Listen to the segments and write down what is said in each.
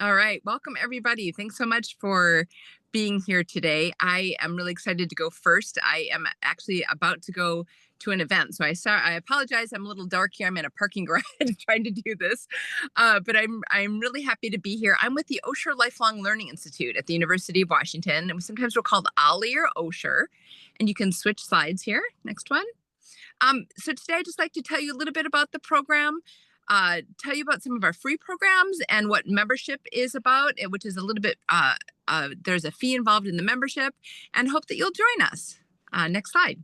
All right. Welcome, everybody. Thanks so much for being here today. I am really excited to go first. I am actually about to go to an event. I apologize. I'm a little dark here. I'm in a parking garage trying to do this. But I'm really happy to be here. I'm with the Osher Lifelong Learning Institute at the University of Washington. And sometimes we're called Ollie or Osher. And you can switch slides here. Next one. So today I'd just like to tell you a little bit about the program, tell you about some of our free programs and what membership is about, which is a little bit, there's a fee involved in the membership, and hope that you'll join us. Next slide.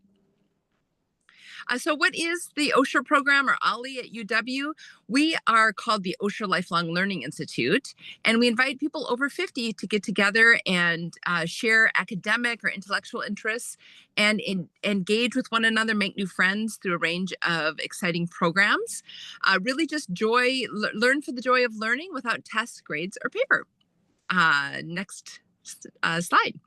So what is the Osher program, or OLLI at UW? We are called the Osher Lifelong Learning Institute, and we invite people over 50 to get together and share academic or intellectual interests and engage with one another, make new friends through a range of exciting programs. Really just learn for the joy of learning without tests, grades, or paper. Next slide.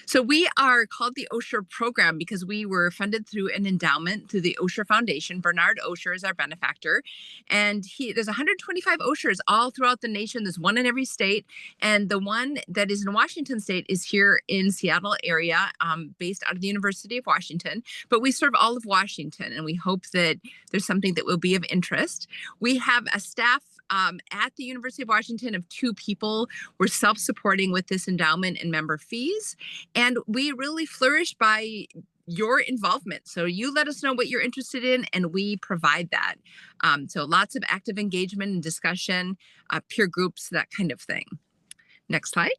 So we are called the Osher program because we were funded through an endowment through the Osher Foundation. Bernard Osher is our benefactor. And there's 125 Oshers all throughout the nation. There's one in every state. And the one that is in Washington state is here in Seattle area, based out of the University of Washington. But we serve all of Washington, and we hope that there's something that will be of interest. We have a staff at the University of Washington of 2 people. We're self-supporting with this endowment and member fees. And we really flourish by your involvement. So you let us know what you're interested in, and we provide that. So lots of active engagement and discussion, peer groups, that kind of thing. Next slide.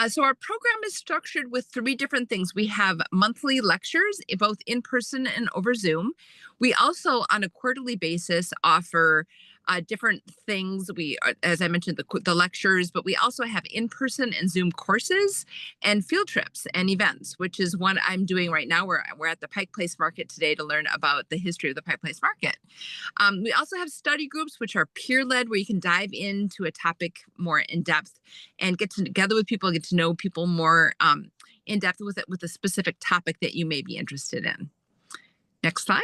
So our program is structured with 3 different things. We have monthly lectures, both in person and over Zoom. We also, on a quarterly basis, offer different things. As I mentioned, the lectures, but we also have in-person and Zoom courses and field trips and events, which is one I'm doing right now. We're at the Pike Place Market today to learn about the history of the Pike Place Market. We also have study groups, which are peer-led, where you can dive into a topic more in depth and get together with people, get to know people more in depth with a specific topic that you may be interested in. Next slide.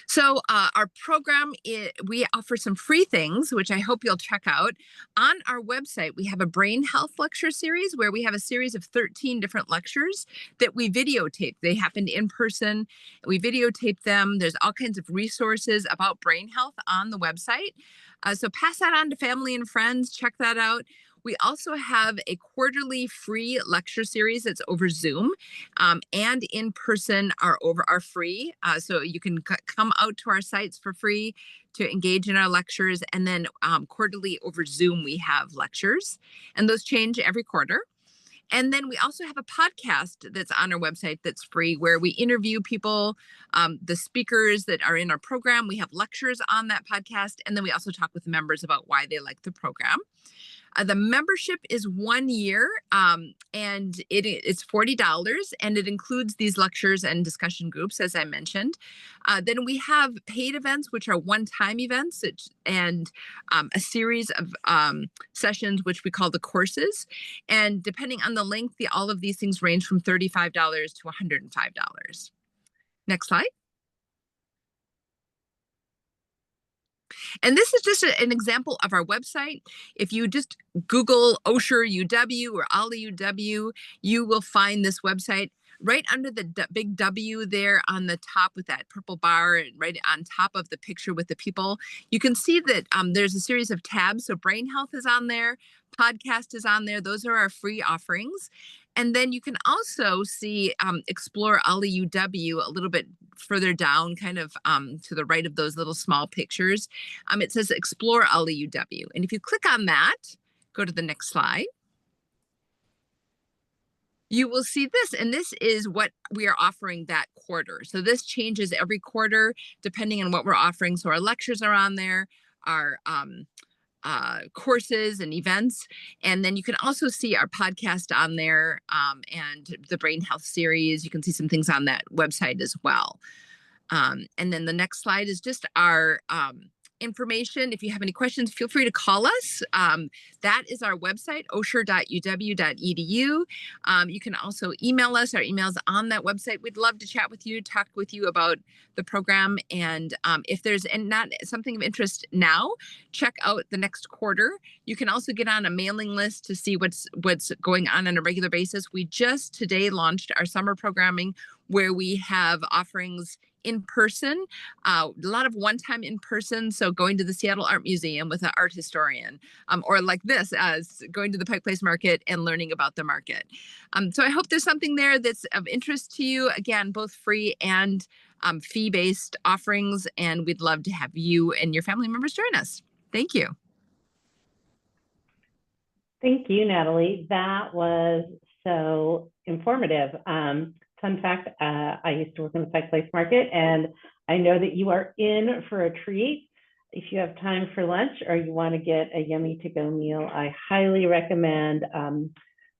So our program, we offer some free things, which I hope you'll check out. On our website, we have a brain health lecture series where we have a series of 13 different lectures that we videotape. They happened in person. We videotape them. There's all kinds of resources about brain health on the website. So pass that on to family and friends. Check that out. We also have a quarterly free lecture series that's over Zoom, and in person are free. So you can come out to our sites for free to engage in our lectures. And then quarterly over Zoom, we have lectures, and those change every quarter. And then we also have a podcast that's on our website that's free, where we interview people, the speakers that are in our program. We have lectures on that podcast. And then we also talk with members about why they like the program. The membership is 1 year, and it's $40, and it includes these lectures and discussion groups, as I mentioned. Then we have paid events, which are one-time events, and a series of sessions, which we call the courses. And depending on the length, all of these things range from $35 to $105. Next slide. And this is just an example of our website. If you just Google Osher UW or OLLI UW, you will find this website. Right under the big W there on the top with that purple bar, right on top of the picture with the people, you can see that there's a series of tabs. So brain health is on there, podcast is on there. Those are our free offerings. And then you can also see Explore OLLI UW a little bit further down, kind of to the right of those little small pictures. It says Explore OLLI UW. And if you click on that, go to the next slide, you will see this, and this is what we are offering that quarter. So this changes every quarter depending on what we're offering. So our lectures are on there, our courses and events. And then you can also see our podcast on there, and the brain health series. You can see some things on that website as well. And then the next slide is just our information. If you have any questions, feel free to call us. That is our website, osher.uw.edu. You can also email us. Our email's on that website. We'd love to chat with you, talk with you about the program. And if there's not something of interest now, check out the next quarter. You can also get on a mailing list to see what's going on a regular basis. We just today launched our summer programming where we have offerings in person, a lot of one-time in person. So going to the Seattle Art Museum with an art historian, or like this, going to the Pike Place Market and learning about the market. So I hope there's something there that's of interest to you. Again, both free and fee-based offerings, and we'd love to have you and your family members join us. Thank you. Thank you, Natalie. That was so informative. Fun fact, I used to work in the Pike Place Market, and I know that you are in for a treat. If you have time for lunch or you want to get a yummy to-go meal, I highly recommend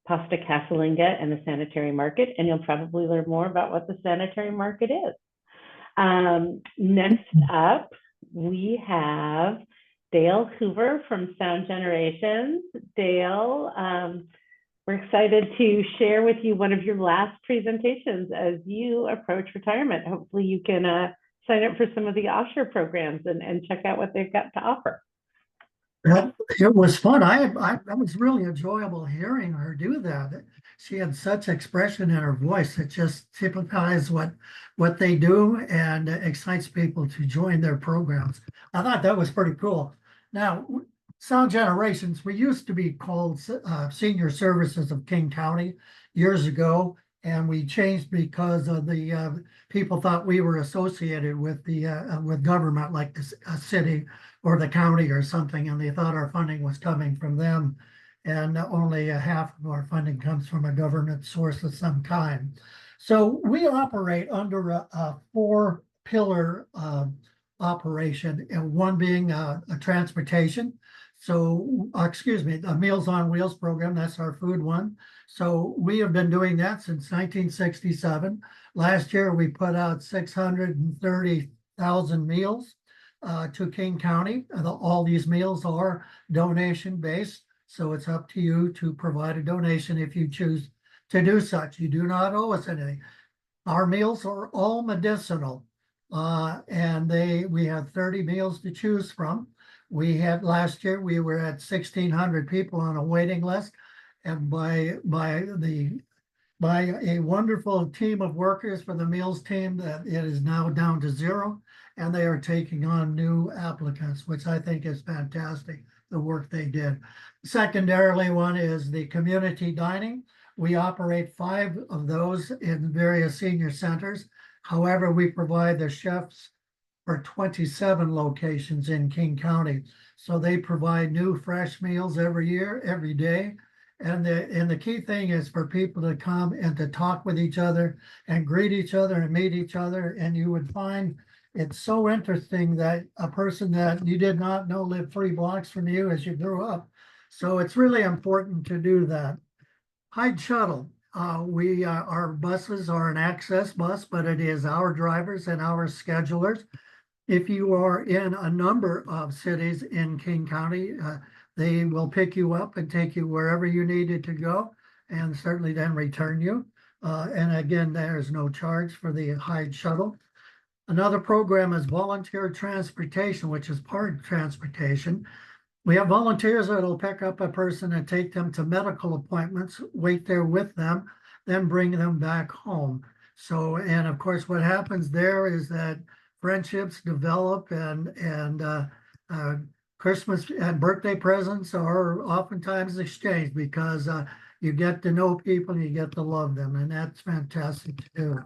Pasta Casalinga and the Sanitary Market, and you'll probably learn more about what the Sanitary Market is. Next up, we have Dale Hoover from Sound Generations. Dale, we're excited to share with you one of your last presentations as you approach retirement. Hopefully you can sign up for some of the Osher programs and check out what they've got to offer. Well, it was fun. I was really enjoyable hearing her do that. She had such expression in her voice. It just typifies what they do and excites people to join their programs. I thought that was pretty cool. Now, Sound Generations, we used to be called Senior Services of King County years ago, and we changed because of the people thought we were associated with the with government, like the city or the county or something, and they thought our funding was coming from them, and only half of our funding comes from a government source of some kind. So we operate under a four-pillar operation, and one being a transportation. So, excuse me, the Meals on Wheels program, that's our food one. So we have been doing that since 1967. Last year, we put out 630,000 meals to King County. All these meals are donation-based, so it's up to you to provide a donation if you choose to do such. You do not owe us anything. Our meals are all medicinal, and we have 30 meals to choose from. We had last year, we were at 1,600 people on a waiting list, and by a wonderful team of workers for the meals team, that it is now down to 0, and they are taking on new applicants, which I think is fantastic, the work they did. Secondarily, one is the community dining. We operate 5 of those in various senior centers. However, we provide the chefs for 27 locations in King County. So they provide new fresh meals every year, every day. And the key thing is for people to come and to talk with each other and greet each other and meet each other. And you would find it's so interesting that a person that you did not know lived 3 blocks from you as you grew up. So it's really important to do that. Hyde Shuttle. Our buses are an access bus, but it is our drivers and our schedulers. If you are in a number of cities in King County, they will pick you up and take you wherever you needed to go, and certainly then return you. And again, there's no charge for the Hyde Shuttle. Another program is volunteer transportation, which is park transportation. We have volunteers that will pick up a person and take them to medical appointments, wait there with them, then bring them back home. So, and of course, what happens there is that friendships develop, and Christmas and birthday presents are oftentimes exchanged because you get to know people and you get to love them, and that's fantastic to do.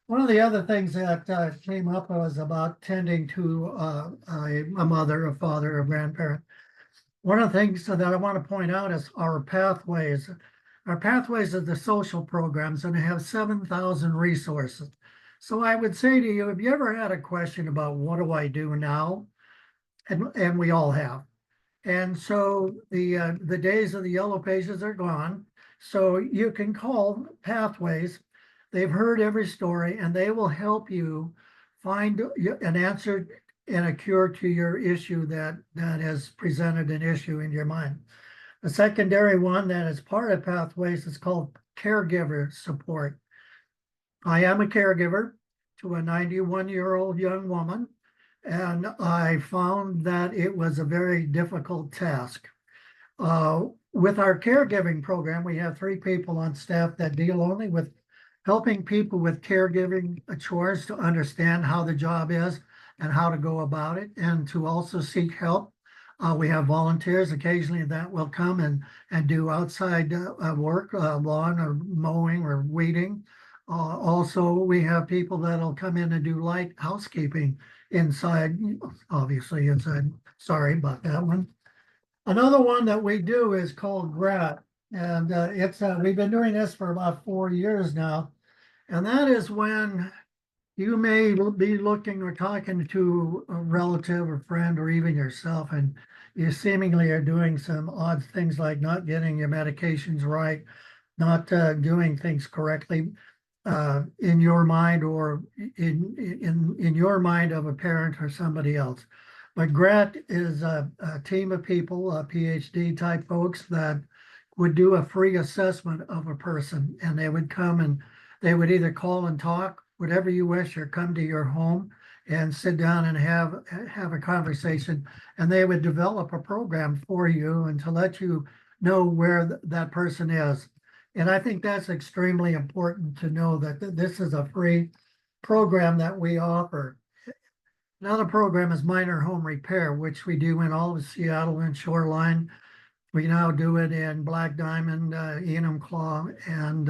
One of the other things that came up was about tending to a mother, a father, a grandparent. One of the things that I want to point out is our pathways. Our pathways are the social programs, and they have 7,000 resources. So I would say to you, have you ever had a question about what do I do now? And we all have. And so the days of the yellow pages are gone. So you can call Pathways. They've heard every story, and they will help you find an answer and a cure to your issue that has presented an issue in your mind. The secondary one that is part of Pathways is called caregiver support. I am a caregiver to a 91-year-old young woman, and I found that it was a very difficult task. With our caregiving program, we have 3 people on staff that deal only with helping people with caregiving chores to understand how the job is and how to go about it, and to also seek help. We have volunteers occasionally that will come and do outside work, lawn or mowing or weeding. Also, we have people that'll come in and do light housekeeping inside, obviously inside. Sorry about that one. Another one that we do is called GRAT, and we've been doing this for about 4 years now. And that is when you may be looking or talking to a relative or friend or even yourself, and you seemingly are doing some odd things like not getting your medications right, not doing things correctly in your mind or in your mind of a parent or somebody else. But GRAT is a team of people, PhD type folks that would do a free assessment of a person, and they would come and they would either call and talk, whatever you wish, or come to your home and sit down and have a conversation. And they would develop a program for you and to let you know where that person is. And I think that's extremely important to know that this is a free program that we offer. Another program is minor home repair, which we do in all of Seattle and Shoreline. We now do it in Black Diamond, Enumclaw, and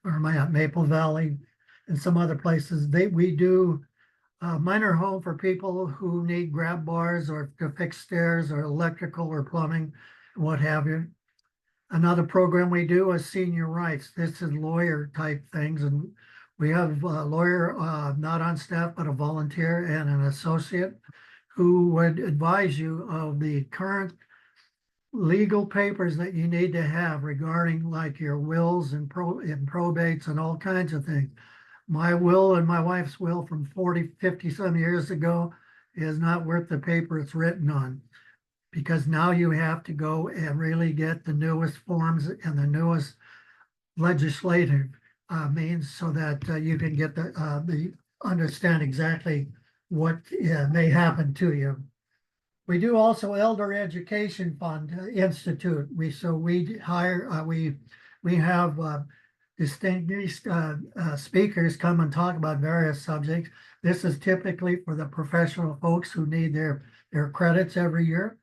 or am I at Maple Valley and some other places. We do minor home for people who need grab bars or to fix stairs or electrical or plumbing, what have you. Another program we do is senior rights. This is lawyer type things, and we have a lawyer not on staff but a volunteer and an associate who would advise you of the current legal papers that you need to have regarding like your wills and probates and all kinds of things. My will and my wife's will from 40, 50 some years ago is not worth the paper it's written on, because now you have to go and really get the newest forms and the newest legislative means so that you can get the understand exactly what may happen to you. We do also Elder Education Fund Institute. We hire we have distinguished speakers come and talk about various subjects. This is typically for the professional folks who need their credits every year,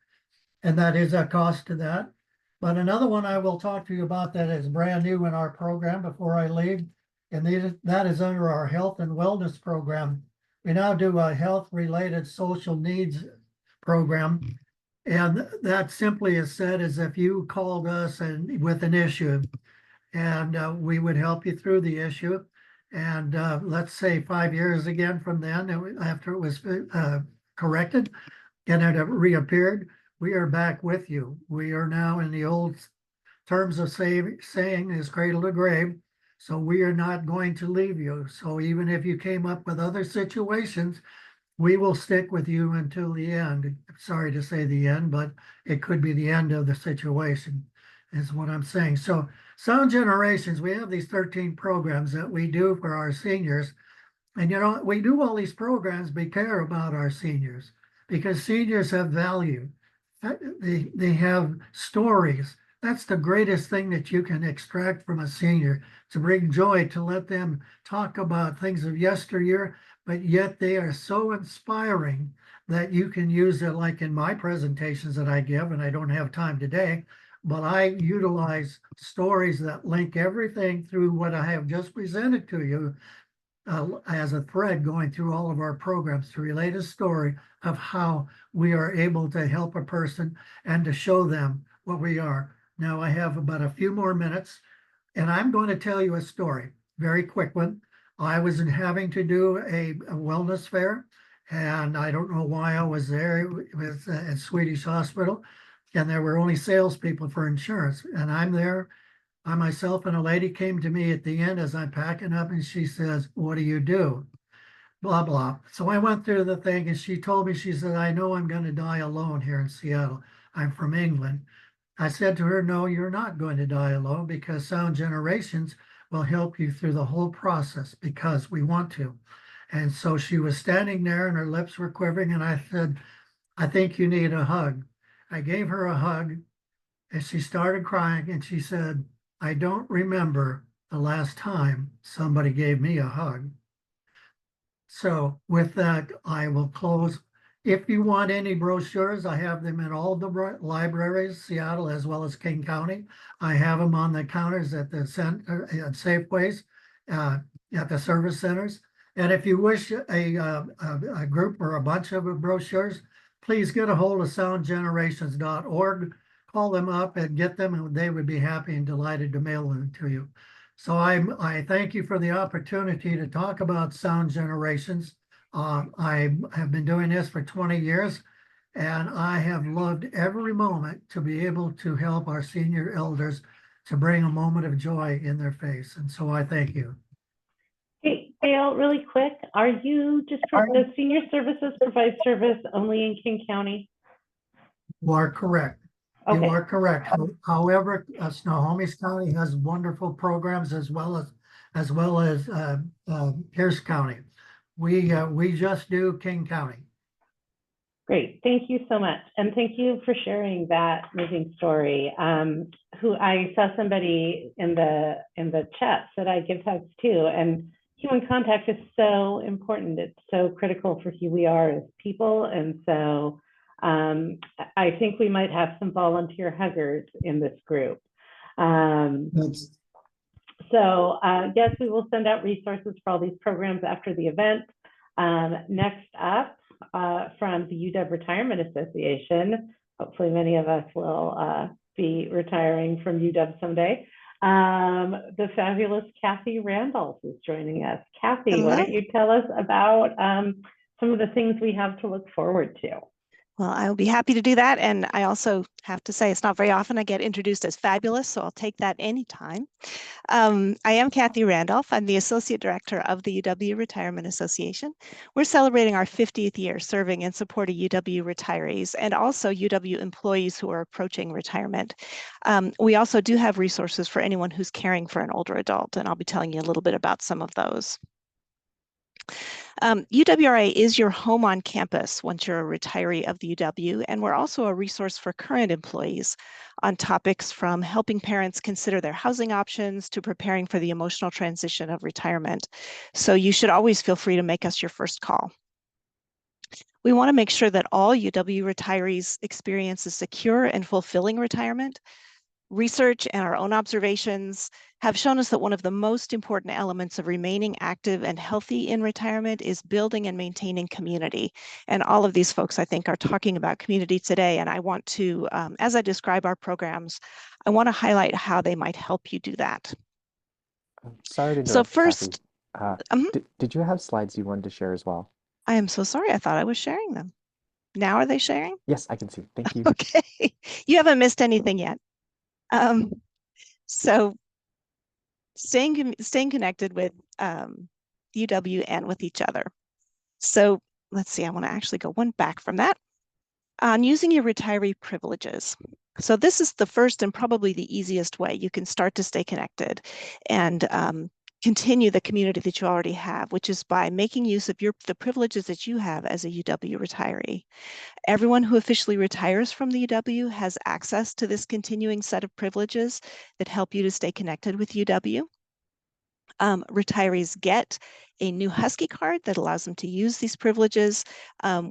and that is a cost to that. But another one I will talk to you about that is brand new in our program before I leave, and that is under our health and wellness program. We now do a health-related social needs program. And that simply is said is if you called us and with an issue, and we would help you through the issue. And let's say 5 years again from then, after it was corrected and it reappeared, we are back with you. We are now in the old terms of saying is cradle to grave. So we are not going to leave you. So even if you came up with other situations, we will stick with you until the end. Sorry to say the end, but it could be the end of the situation, is what I'm saying. So Sound Generations, we have these 13 programs that we do for our seniors. And you know, we do all these programs, we care about our seniors because seniors have value. They have stories. That's the greatest thing that you can extract from a senior, to bring joy, to let them talk about things of yesteryear, but yet they are so inspiring that you can use it, like in my presentations that I give, and I don't have time today, but I utilize stories that link everything through what I have just presented to you as a thread going through all of our programs to relate a story of how we are able to help a person and to show them what we are. Now I have about a few more minutes, and I'm going to tell you a story, very quick one. I was having to do a wellness fair, and I don't know why I was there. It was at Swedish Hospital, and there were only salespeople for insurance. And I'm there by myself, and a lady came to me at the end as I'm packing up, and she says, "What do you do?" blah, blah. So I went through the thing and she told me, she said, I know I'm going to die alone here in Seattle. I'm from England. I said to her, no, you're not going to die alone because Sound Generations will help you through the whole process because we want to. And so she was standing there and her lips were quivering. And I said, I think you need a hug. I gave her a hug and she started crying and she said, I don't remember the last time somebody gave me a hug. So with that, I will close. If you want any brochures, I have them in all the libraries, Seattle as well as King County. I have them on the counters at the center, at Safeways, at the service centers. And if you wish a group or a bunch of brochures, please get a hold of soundgenerations.org. Call them up and get them, and they would be happy and delighted to mail them to you. So I thank you for the opportunity to talk about Sound Generations. I have been doing this for 20 years, and I have loved every moment to be able to help our senior elders to bring a moment of joy in their face. And so I thank you. Hey, Dale, really quick, are you just, does Senior Services provide service only in King County? You are correct. Okay. You are correct. However, Snohomish County has wonderful programs as well as Pierce County. We just do King County. Great, thank you so much. And thank you for sharing that moving story. Who I saw somebody in the chat said I give hugs too, and human contact is so important. It's so critical for who we are as people. And so I think we might have some volunteer huggers in this group. So yes, we will send out resources for all these programs after the event. Next up, from the UW Retirement Association, hopefully many of us will be retiring from UW someday. The fabulous Kathy Randolph is joining us. Kathy, hello. Why don't you tell us about some of the things we have to look forward to? Well, I'll be happy to do that. And I also have to say it's not very often I get introduced as fabulous, so I'll take that anytime. I am Kathy Randolph. I'm the Associate Director of the UW Retirement Association. We're celebrating our 50th year serving in support of UW retirees and also UW employees who are approaching retirement. We also do have resources for anyone who's caring for an older adult, and I'll be telling you a little bit about some of those. UWRA is your home on campus once you're a retiree of the UW, and we're also a resource for current employees on topics from helping parents consider their housing options to preparing for the emotional transition of retirement. So you should always feel free to make us your first call. We want to make sure that all UW retirees experience a secure and fulfilling retirement. Research and our own observations have shown us that one of the most important elements of remaining active and healthy in retirement is building and maintaining community. And all of these folks, I think, are talking about community today. And I want to, as I describe our programs, I want to highlight how they might help you do that. Sorry to interrupt, so first, did you have slides you wanted to share as well? I am so sorry. I thought I was sharing them. Now are they sharing? Yes, I can see. Thank you. Okay. You haven't missed anything yet. So staying connected with UW and with each other. So let's see, I want to actually go one back from that. On using your retiree privileges. So this is the first and probably the easiest way you can start to stay connected and continue the community that you already have, which is by making use of the privileges that you have as a UW retiree. Everyone who officially retires from the UW has access to this continuing set of privileges that help you to stay connected with UW. Retirees get a new Husky card that allows them to use these privileges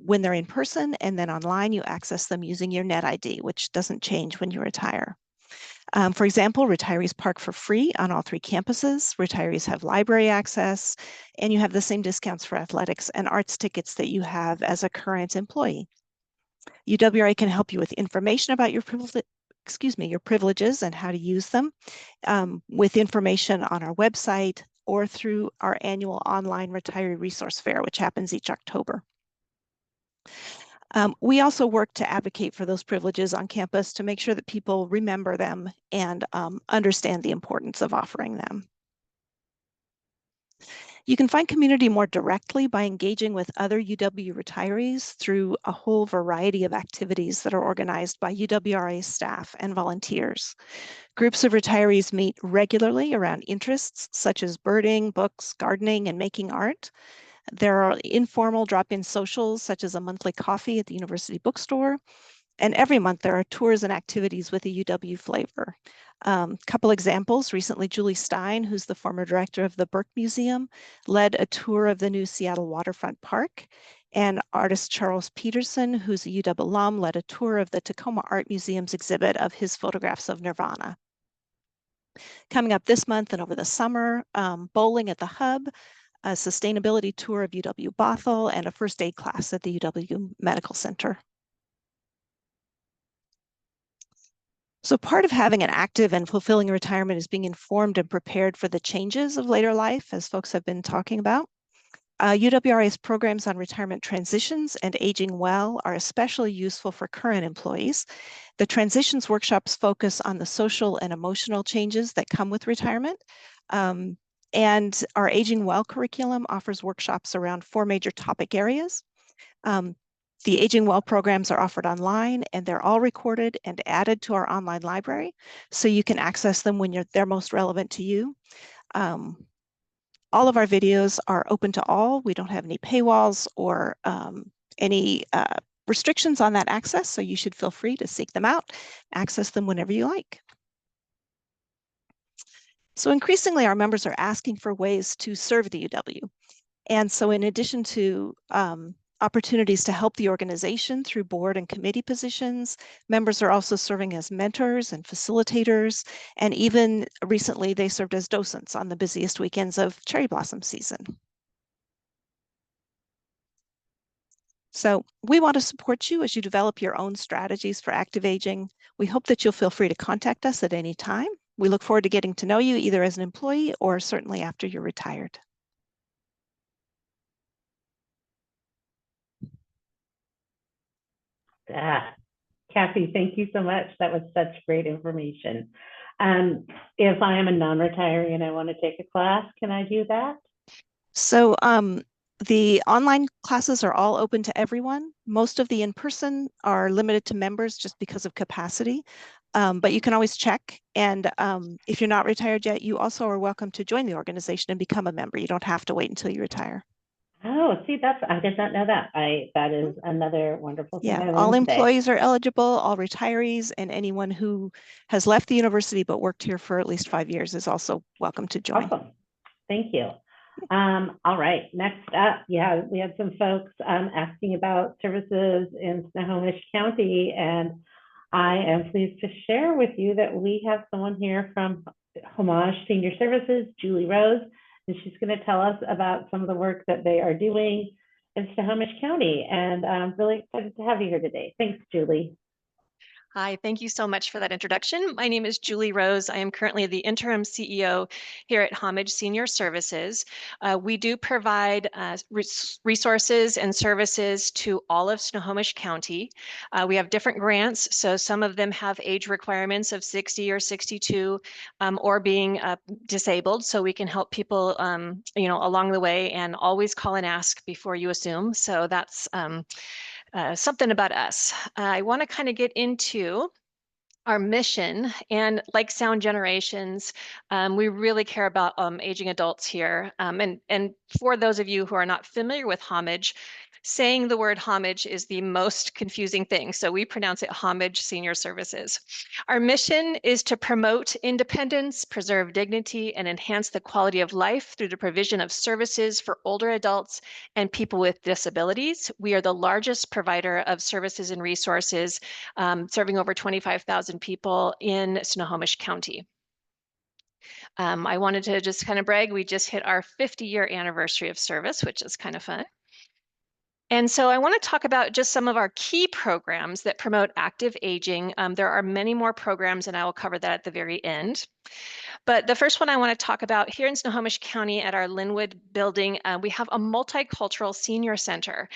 when they're in person, and then online you access them using your net ID, which doesn't change when you retire. For example, retirees park for free on all 3 campuses. Retirees have library access, and you have the same discounts for athletics and arts tickets that you have as a current employee. UWRA can help you with information about your privileges and how to use them with information on our website or through our annual online retiree resource fair, which happens each October. We also work to advocate for those privileges on campus to make sure that people remember them and understand the importance of offering them. You can find community more directly by engaging with other UW retirees through a whole variety of activities that are organized by UWRA staff and volunteers. Groups of retirees meet regularly around interests such as birding, books, gardening, and making art. There are informal drop-in socials such as a monthly coffee at the university bookstore. And every month there are tours and activities with a UW flavor. Couple examples, recently Julie Stein, who's the former director of the Burke Museum, led a tour of the new Seattle Waterfront Park. And artist Charles Peterson, who's a UW alum, led a tour of the Tacoma Art Museum's exhibit of his photographs of Nirvana. Coming up this month and over the summer, bowling at the Hub, a sustainability tour of UW Bothell, and a first aid class at the UW Medical Center. So part of having an active and fulfilling retirement is being informed and prepared for the changes of later life, as folks have been talking about. UWRA's programs on retirement transitions and aging well are especially useful for current employees. The transitions workshops focus on the social and emotional changes that come with retirement. And our Aging Well curriculum offers workshops around 4 major topic areas. The Aging Well programs are offered online, and they're all recorded and added to our online library, so you can access them when they're most relevant to you. All of our videos are open to all. We don't have any paywalls or any restrictions on that access, so you should feel free to seek them out, access them whenever you like. So increasingly, our members are asking for ways to serve the UW. And so in addition to opportunities to help the organization through board and committee positions, members are also serving as mentors and facilitators, and even recently they served as docents on the busiest weekends of cherry blossom season. So we want to support you as you develop your own strategies for active aging. We hope that you'll feel free to contact us at any time. We look forward to getting to know you either as an employee or certainly after you're retired. Kathy, thank you so much. That was such great information. If I am a non-retiree and I want to take a class, can I do that? So the online classes are all open to everyone. Most of the in-person are limited to members just because of capacity, but you can always check. And if you're not retired yet, you also are welcome to join the organization and become a member. You don't have to wait until you retire. Oh, see, I did not know that. That is another wonderful thing. Yeah, all employees are eligible, all retirees, and anyone who has left the university but worked here for at least 5 years is also welcome to join. Awesome. Thank you. All right, next up, yeah, we had some folks asking about services in Snohomish County, and I am pleased to share with you that we have someone here from Homage Senior Services, Julie Rose, and she's going to tell us about some of the work that they are doing in Snohomish County. And I'm really excited to have you here today. Thanks, Julie. Hi, thank you so much for that introduction. My name is Julie Rose. I am currently the interim CEO here at Homage Senior Services. We do provide resources and services to all of Snohomish County. We have different grants, so some of them have age requirements of 60 or 62 or being disabled, so we can help people along the way, and always call and ask before you assume. So that's something about us. I want to kind of get into our mission, and like Sound Generations, we really care about aging adults here. And for those of you who are not familiar with Homage, saying the word homage is the most confusing thing. So we pronounce it Homage Senior Services. Our mission is to promote independence, preserve dignity, and enhance the quality of life through the provision of services for older adults and people with disabilities. We are the largest provider of services and resources, serving over 25,000 people in Snohomish County. I wanted to just kind of brag, we just hit our 50-year anniversary of service, which is kind of fun. And so I want to talk about just some of our key programs that promote active aging. There are many more programs, and I will cover that at the very end. But the first one I want to talk about here in Snohomish County at our Linwood building, we have a multicultural senior center.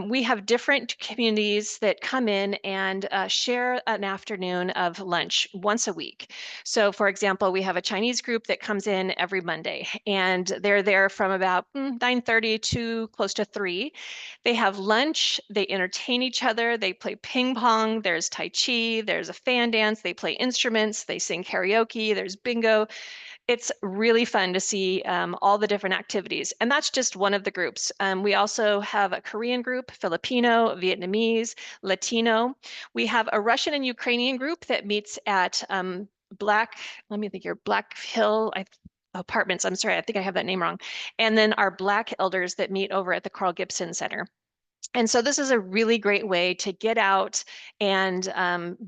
We have different communities that come in and share an afternoon of lunch once a week. So for example, we have a Chinese group that comes in every Monday, and they're there from about 9:30 to close to 3. They have lunch, they entertain each other, they play ping pong, there's Tai Chi, there's a fan dance, they play instruments, they sing karaoke, there's bingo. It's really fun to see all the different activities. And that's just one of the groups. We also have a Korean group, Filipino, Vietnamese, Latino. We have a Russian and Ukrainian group that meets at Black Hill Apartments. I'm sorry, I think I have that name wrong. And then our Black elders that meet over at the Carl Gibson Center. And so this is a really great way to get out and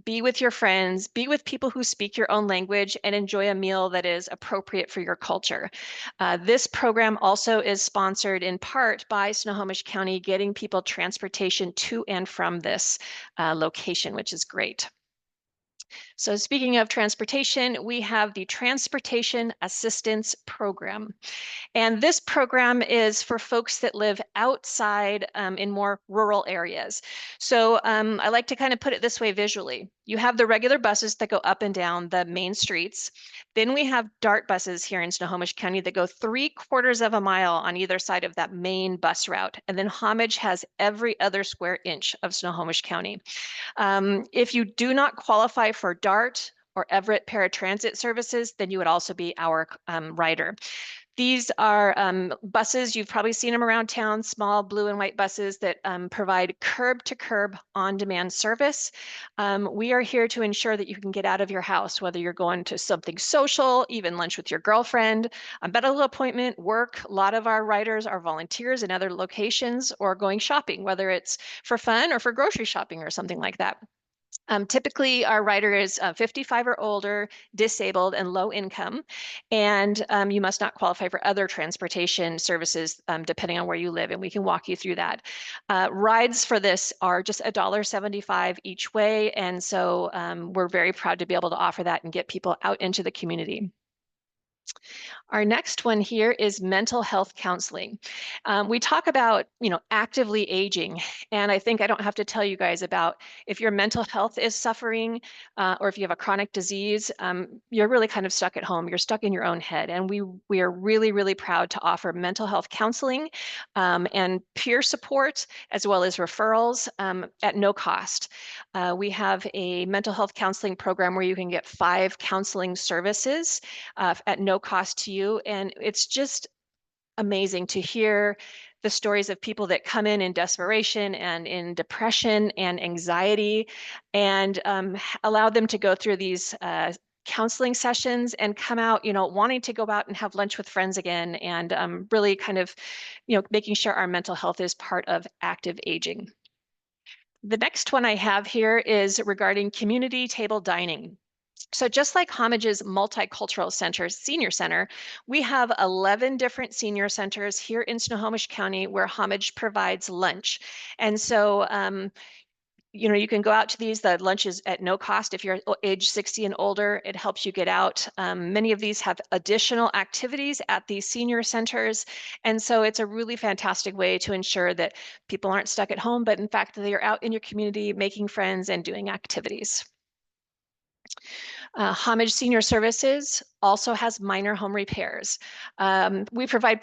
be with your friends, be with people who speak your own language, and enjoy a meal that is appropriate for your culture. This program also is sponsored in part by Snohomish County, getting people transportation to and from this location, which is great. So speaking of transportation, we have the Transportation Assistance Program. And this program is for folks that live outside in more rural areas. So I like to kind of put it this way visually. You have the regular buses that go up and down the main streets. Then we have DART buses here in Snohomish County that go 3/4 of a mile on either side of that main bus route. And then Homage has every other square inch of Snohomish County. If you do not qualify for DART or Everett Paratransit services, then you would also be our rider. These are buses, you've probably seen them around town, small blue and white buses that provide curb-to-curb on-demand service. We are here to ensure that you can get out of your house, whether you're going to something social, even lunch with your girlfriend, a medical appointment, work. A lot of our riders are volunteers in other locations, or going shopping, whether it's for fun or for grocery shopping or something like that. Typically, our rider is 55 or older, disabled, and low income, and you must not qualify for other transportation services depending on where you live, and we can walk you through that. Rides for this are just $1.75 each way, and so we're very proud to be able to offer that and get people out into the community. Our next one here is mental health counseling. We talk about, actively aging, and I think I don't have to tell you guys about if your mental health is suffering or if you have a chronic disease, you're really kind of stuck at home. You're stuck in your own head, and we are really, really proud to offer mental health counseling and peer support, as well as referrals at no cost. We have a mental health counseling program where you can get 5 counseling services at no cost to you. And it's just amazing to hear the stories of people that come in desperation and in depression and anxiety, and allow them to go through these counseling sessions and come out, wanting to go out and have lunch with friends again, and really kind of, making sure our mental health is part of active aging. The next one I have here is regarding community table dining. So just like Homage's Multicultural Center Senior Center, we have 11 different senior centers here in Snohomish County where Homage provides lunch. And so, you can go out to these. The lunch is at no cost if you're age 60 and older. It helps you get out. Many of these have additional activities at these senior centers. And so it's a really fantastic way to ensure that people aren't stuck at home, but in fact, they are out in your community making friends and doing activities. Homage Senior Services also has minor home repairs. We provide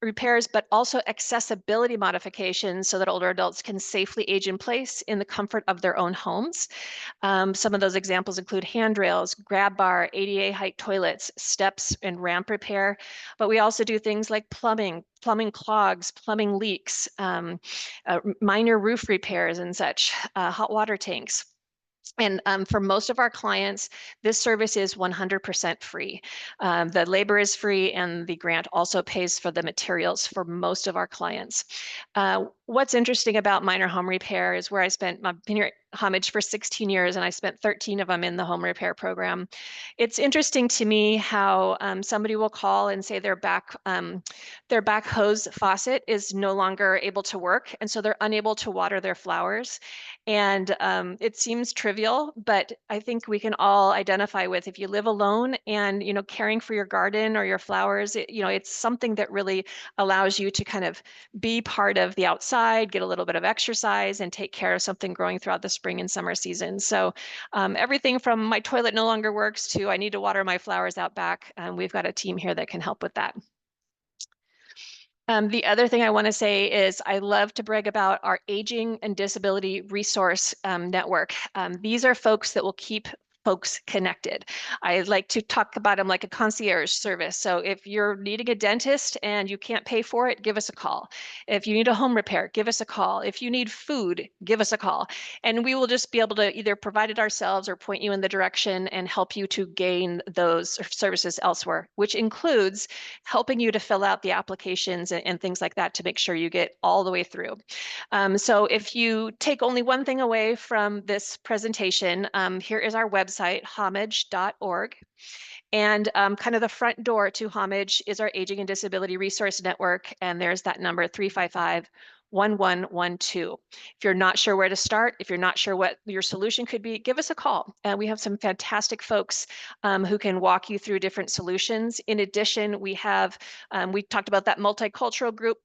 repairs, but also accessibility modifications so that older adults can safely age in place in the comfort of their own homes. Some of those examples include handrails, grab bar, ADA height toilets, steps, and ramp repair. But we also do things like plumbing clogs, plumbing leaks, minor roof repairs and such, hot water tanks. And for most of our clients, this service is 100% free. The labor is free, and the grant also pays for the materials for most of our clients. What's interesting about minor home repair is where I've been here at Homage for 16 years, and I spent 13 of them in the home repair program. It's interesting to me how somebody will call and say their back hose faucet is no longer able to work, and so they're unable to water their flowers. And it seems trivial, but I think we can all identify with, if you live alone and caring for your garden or your flowers, it's something that really allows you to kind of be part of the outside, get a little bit of exercise, and take care of something growing throughout the spring and summer season. So everything from my toilet no longer works to I need to water my flowers out back. We've got a team here that can help with that. The other thing I want to say is I love to brag about our Aging and Disability Resource Network. These are folks that will keep folks connected. I like to talk about them like a concierge service. So if you're needing a dentist and you can't pay for it, give us a call. If you need a home repair, give us a call. If you need food, give us a call. And we will just be able to either provide it ourselves or point you in the direction and help you to gain those services elsewhere, which includes helping you to fill out the applications and things like that to make sure you get all the way through. So if you take only one thing away from this presentation, here is our website, homage.org. And kind of the front door to Homage is our Aging and Disability Resource Network. And there's that number 355-1112. If you're not sure where to start, if you're not sure what your solution could be, give us a call. And we have some fantastic folks who can walk you through different solutions. In addition, we talked about that multicultural group.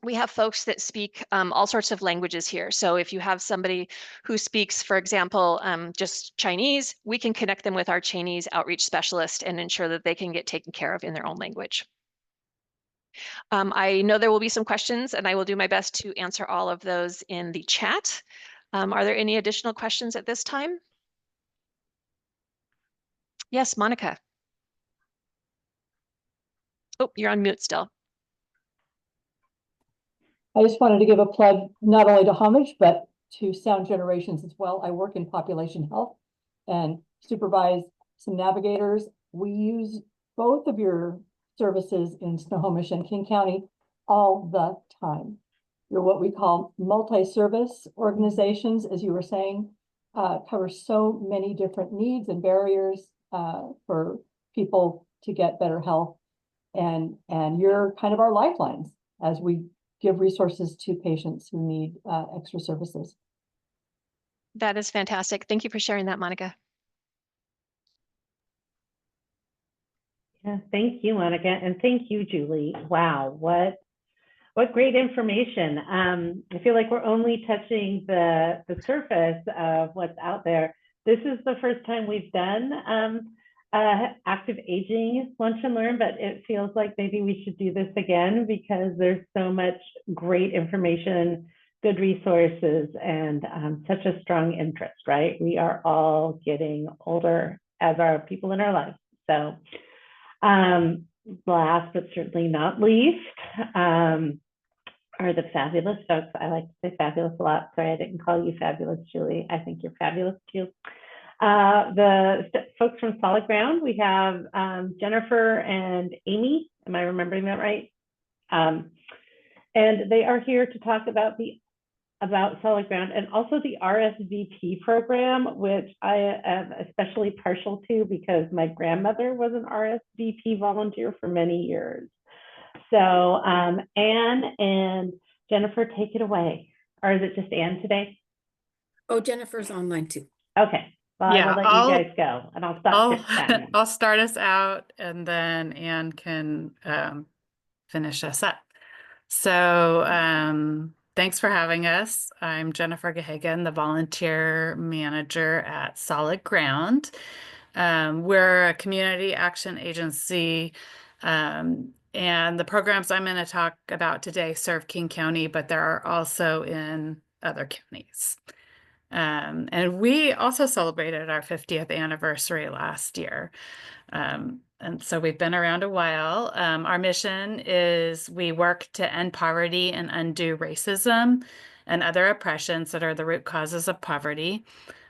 We have folks that speak all sorts of languages here. So if you have somebody who speaks, for example, just Chinese, we can connect them with our Chinese outreach specialist and ensure that they can get taken care of in their own language. I know there will be some questions, and I will do my best to answer all of those in the chat. Are there any additional questions at this time? Yes, Monica. Oh, you're on mute still. I just wanted to give a plug not only to Homage, but to Sound Generations as well. I work in population health and supervise some navigators. We use both of your services in Snohomish and King County all the time. You're what we call multi-service organizations, as you were saying, cover so many different needs and barriers for people to get better health. And you're kind of our lifelines as we give resources to patients who need extra services. That is fantastic. Thank you for sharing that, Monica. Yeah, thank you, Monica, and thank you, Julie. Wow, what great information. I feel like we're only touching the surface of what's out there. This is the first time we've done active aging lunch and learn, but it feels like maybe we should do this again because there's so much great information, good resources, and such a strong interest, right? We are all getting older, as are people in our lives. So last but certainly not least are the fabulous folks. I like to say fabulous a lot. Sorry, I didn't call you fabulous, Julie. I think you're fabulous too. The folks from Solid Ground, we have Jennifer and Amy. Am I remembering that right? And they are here to talk about Solid Ground and also the RSVP program, which I am especially partial to because my grandmother was an RSVP volunteer for many years. So Anne and Jennifer, take it away. Or is it just Anne today? Oh, Jennifer's online too. Okay. Well, Yeah, I will let you guys go, and I'll stop. I'll start us out, and then Anne can finish us up. So thanks for having us. I'm Jennifer Gahagan, the volunteer manager at Solid Ground. We're a community action agency, and the programs I'm going to talk about today serve King County, but there are also in other counties. And we also celebrated our 50th anniversary last year. And so we've been around a while. Our mission is we work to end poverty and undo racism and other oppressions that are the root causes of poverty.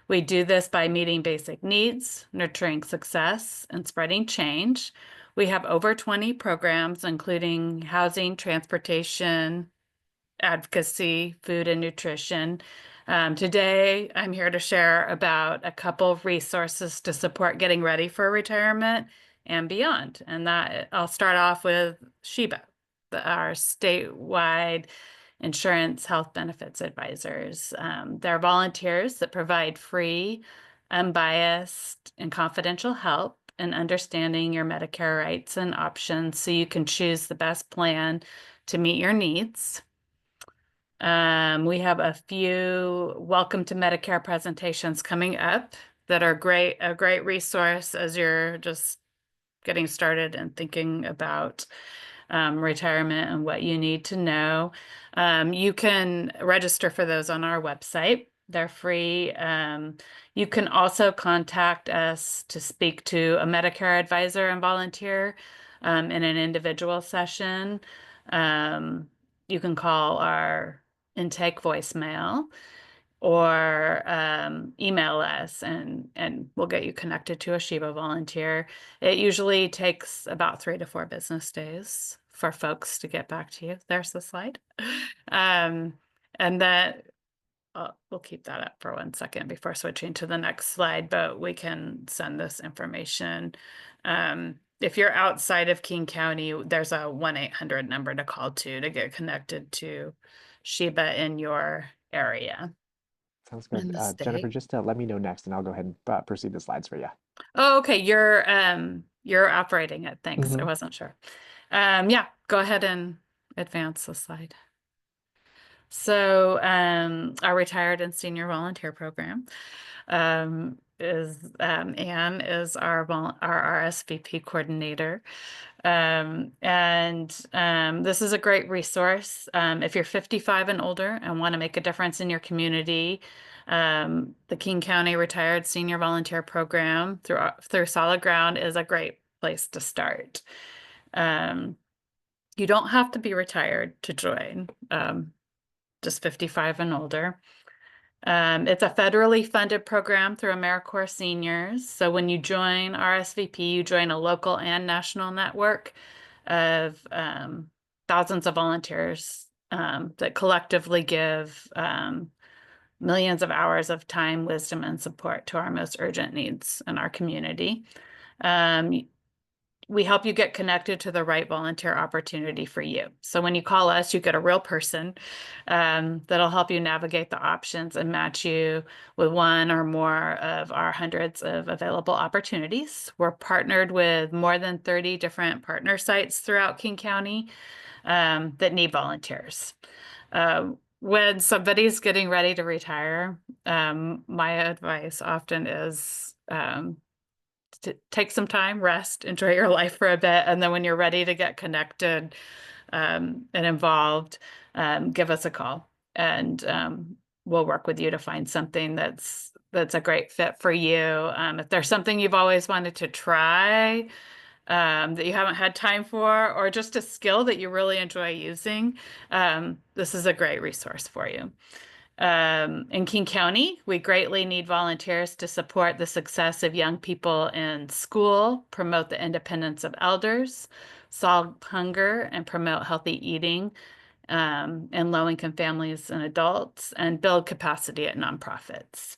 We do this by meeting basic needs, nurturing success, and spreading change. We have over 20 programs, including housing, transportation, advocacy, food and nutrition, Today, I'm here to share about a couple of resources to support getting ready for retirement and beyond. And that I'll start off with SHIBA, our statewide insurance health benefits advisors. They're volunteers that provide free, unbiased, and confidential help in understanding your Medicare rights and options so you can choose the best plan to meet your needs. We have a few Welcome to Medicare presentations coming up that are a great resource as you're just getting started and thinking about retirement and what you need to know. You can register for those on our website. They're free. You can also contact us to speak to a Medicare advisor and volunteer in an individual session. You can call our intake voicemail or email us and we'll get you connected to a SHIBA volunteer. It usually takes about 3 to 4 business days for folks to get back to you. There's the slide. And that we'll keep that up for 1 second before switching to the next slide, but we can send this information. If you're outside of King County, there's a 1-800 number to call to get connected to SHIBA in your area. Sounds good. Jennifer, just let me know next and I'll go ahead and proceed the slides for you. Oh, okay. You're operating it. Thanks. I wasn't sure. Yeah, go ahead and advance the slide. So our retired and senior volunteer program is Anne is our RSVP coordinator. This is a great resource. If you're 55 and older and want to make a difference in your community, the King County Retired Senior Volunteer Program through Solid Ground is a great place to start. You don't have to be retired to join, just 55 and older. It's a federally funded program through AmeriCorps Seniors. So when you join RSVP, you join a local and national network of thousands of volunteers that collectively give millions of hours of time, wisdom, and support to our most urgent needs in our community. We help you get connected to the right volunteer opportunity for you. So when you call us, you get a real person that'll help you navigate the options and match you with one or more of our hundreds of available opportunities. We're partnered with more than 30 different partner sites throughout King County that need volunteers. When somebody's getting ready to retire, my advice often is to take some time, rest, enjoy your life for a bit. And then when you're ready to get connected and involved, give us a call and we'll work with you to find something that's a great fit for you. If there's something you've always wanted to try that you haven't had time for, or just a skill that you really enjoy using, this is a great resource for you. In King County, we greatly need volunteers to support the success of young people in school, promote the independence of elders, solve hunger, and promote healthy eating in low-income families and adults, and build capacity at nonprofits.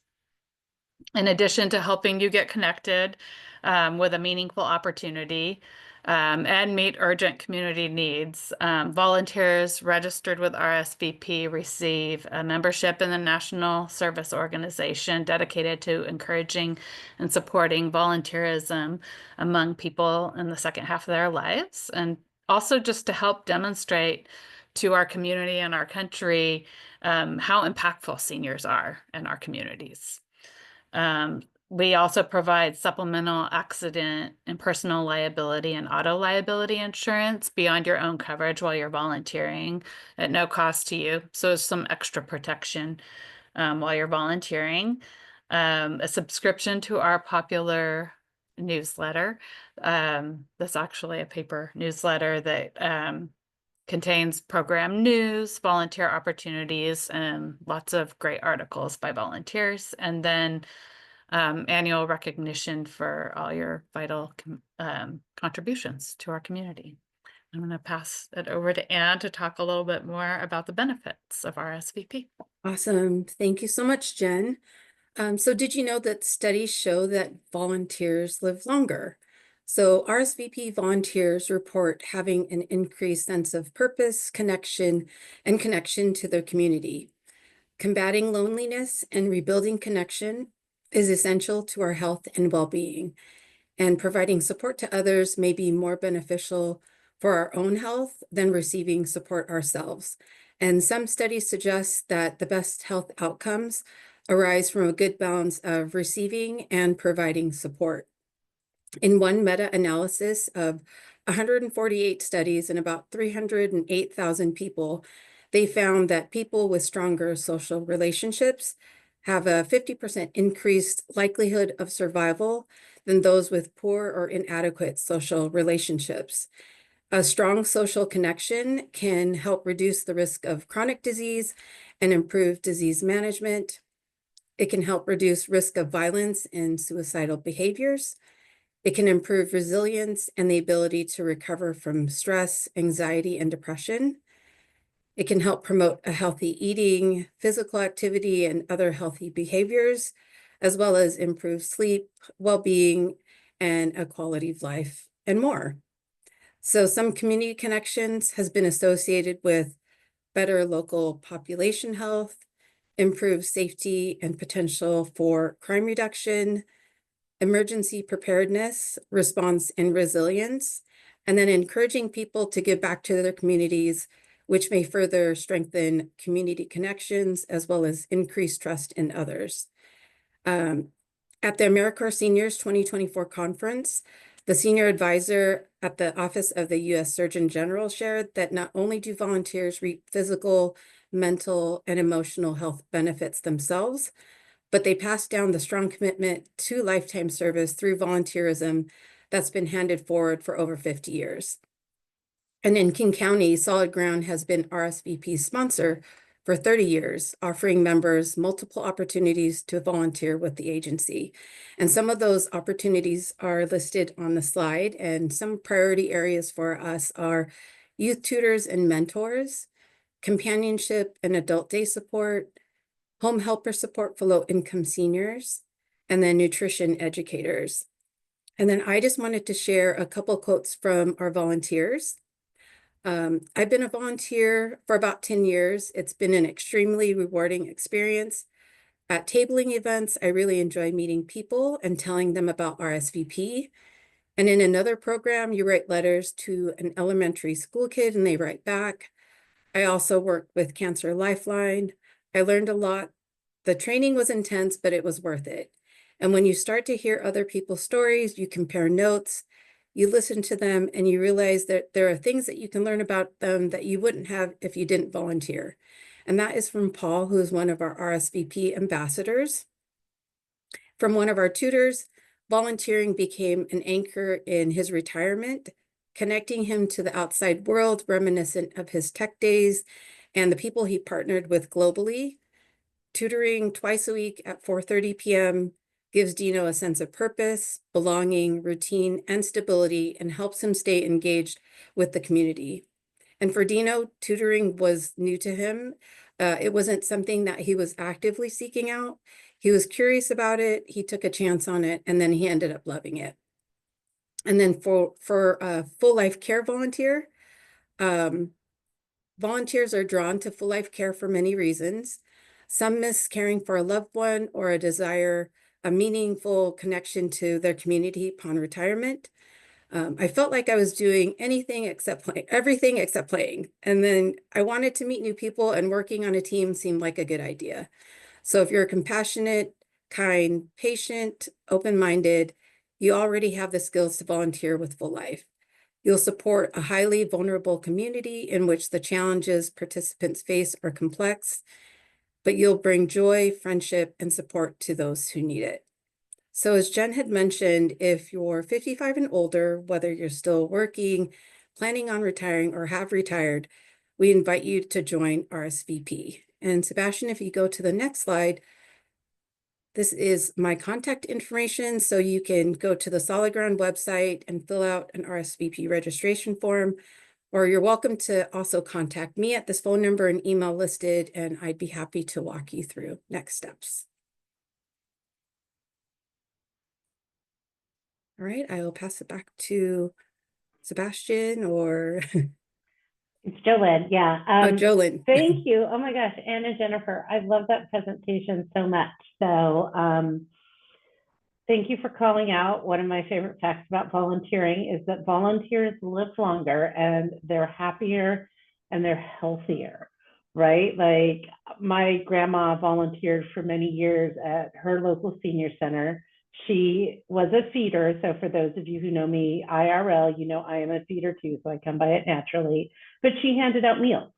In addition to helping you get connected with a meaningful opportunity and meet urgent community needs, volunteers registered with RSVP receive a membership in the National Service Organization dedicated to encouraging and supporting volunteerism among people in the second half of their lives, and also just to help demonstrate to our community and our country how impactful seniors are in our communities. We also provide supplemental accident and personal liability and auto liability insurance beyond your own coverage while you're volunteering at no cost to you. So it's some extra protection while you're volunteering. A subscription to our popular newsletter. That's actually a paper newsletter that contains program news, volunteer opportunities, and lots of great articles by volunteers. And then annual recognition for all your vital contributions to our community. I'm going to pass it over to Anne to talk a little bit more about the benefits of RSVP. Awesome. Thank you so much, Jen. So did you know that studies show that volunteers live longer? So RSVP volunteers report having an increased sense of purpose, connection to their community. Combating loneliness and rebuilding connection is essential to our health and well-being, and providing support to others may be more beneficial for our own health than receiving support ourselves. And some studies suggest that the best health outcomes arise from a good balance of receiving and providing support. In one meta-analysis of 148 studies and about 308,000 people, they found that people with stronger social relationships have a 50% increased likelihood of survival than those with poor or inadequate social relationships. A strong social connection can help reduce the risk of chronic disease and improve disease management. It can help reduce risk of violence and suicidal behaviors. It can improve resilience and the ability to recover from stress, anxiety, and depression. It can help promote a healthy eating, physical activity, and other healthy behaviors, as well as improve sleep, well-being, and a quality of life, and more. So some community connections has been associated with better local population health, improved safety and potential for crime reduction, emergency preparedness, response, and resilience, and then encouraging people to give back to their communities, which may further strengthen community connections as well as increase trust in others. At the AmeriCorps Seniors 2024 conference, the senior advisor at the Office of the U.S. Surgeon General shared that not only do volunteers reap physical, mental, and emotional health benefits themselves, but they pass down the strong commitment to lifetime service through volunteerism that's been handed forward for over 50 years. And in King County, Solid Ground has been RSVP's sponsor for 30 years, offering members multiple opportunities to volunteer with the agency. And some of those opportunities are listed on the slide, and some priority areas for us are youth tutors and mentors, companionship and adult day support, home helper support for low-income seniors, and then nutrition educators. And then I just wanted to share a couple quotes from our volunteers. I've been a volunteer for about 10 years. It's been an extremely rewarding experience. At tabling events, I really enjoy meeting people and telling them about RSVP. And in another program, you write letters to an elementary school kid and they write back. I also worked with Cancer Lifeline. I learned a lot. The training was intense, but it was worth it. And when you start to hear other people's stories, you compare notes, you listen to them, and you realize that there are things that you can learn about them that you wouldn't have if you didn't volunteer. And that is from Paul, who is one of our RSVP ambassadors. From one of our tutors, volunteering became an anchor in his retirement, connecting him to the outside world, reminiscent of his tech days and the people he partnered with globally. Tutoring twice a week at 4:30 p.m. gives Dino a sense of purpose, belonging, routine, and stability, and helps him stay engaged with the community. And for Dino, tutoring was new to him. It wasn't something that he was actively seeking out. He was curious about it, he took a chance on it, and then he ended up loving it. And then for a full life care volunteer, volunteers are drawn to full life care for many reasons. Some miss caring for a loved one or a desire a meaningful connection to their community upon retirement. I felt like I was doing everything except playing. And then I wanted to meet new people, and working on a team seemed like a good idea. So if you're compassionate, kind, patient, open-minded, you already have the skills to volunteer with Full Life. You'll support a highly vulnerable community in which the challenges participants face are complex, but you'll bring joy, friendship, and support to those who need it. So as Jen had mentioned, if you're 55 and older, whether you're still working, planning on retiring, or have retired, we invite you to join RSVP. And Sebastian, if you go to the next slide, this is my contact information. So you can go to the Solid Ground website and fill out an RSVP registration form, or you're welcome to also contact me at this phone number and email listed, and I'd be happy to walk you through next steps. All right, I will pass it back to Sebastian or It's Jolyn, yeah. Jolyn. Thank you. Oh my gosh, Anne and Jennifer, I love that presentation so much. So thank you for calling out. One of my favorite facts about volunteering is that volunteers live longer and they're happier and they're healthier, right? Like my grandma volunteered for many years at her local senior center. She was a feeder. So for those of you who know me IRL, you know I am a feeder too, so I come by it naturally. But she handed out meals.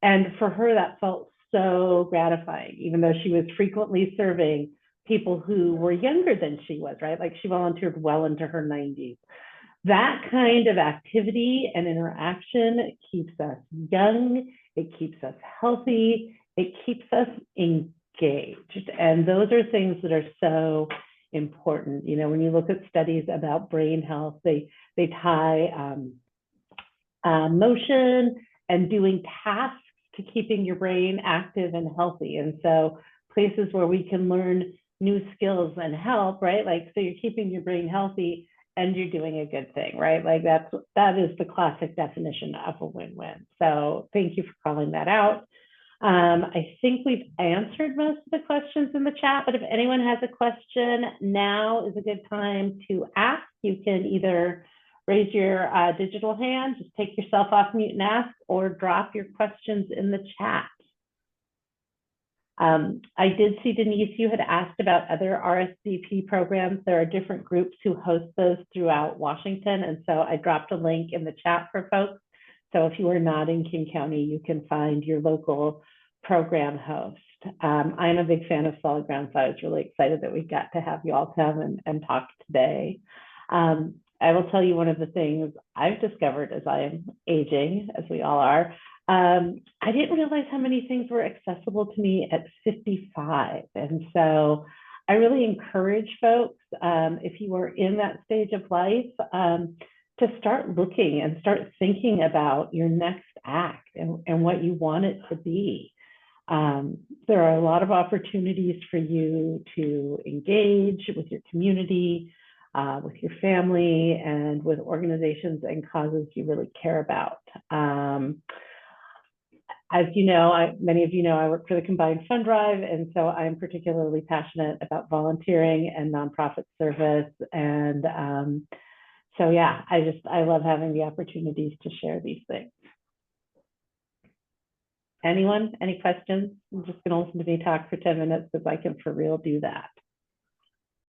And for her, that felt so gratifying, even though she was frequently serving people who were younger than she was, right? Like she volunteered well into her 90s. That kind of activity and interaction keeps us young, it keeps us healthy, it keeps us engaged. And those are things that are so important. You know, when you look at studies about brain health, they tie motion and doing tasks to keeping your brain active and healthy. And so places where we can learn new skills and help, right? Like, so you're keeping your brain healthy and you're doing a good thing, right? Like that is the classic definition of a win-win. So thank you for calling that out. I think we've answered most of the questions in the chat, but if anyone has a question, now is a good time to ask. You can either raise your digital hand, just take yourself off mute and ask, or drop your questions in the chat. I did see, Denise, you had asked about other RSVP programs. There are different groups who host those throughout Washington. And so I dropped a link in the chat for folks. So if you are not in King County, you can find your local program host. I'm a big fan of Solid Ground, so I was really excited that we got to have you all come and talk today. I will tell you one of the things I've discovered as I am aging, as we all are, I didn't realize how many things were accessible to me at 55. And so I really encourage folks, if you are in that stage of life, to start looking and start thinking about your next act and what you want it to be. There are a lot of opportunities for you to engage with your community, with your family, and with organizations and causes you really care about. As you know, many of you know, I work for the Combined Fund Drive, and so I'm particularly passionate about volunteering and nonprofit service. And so yeah, I love having the opportunities to share these things. Anyone, any questions? I'm just gonna listen to me talk for 10 minutes because I can for real do that.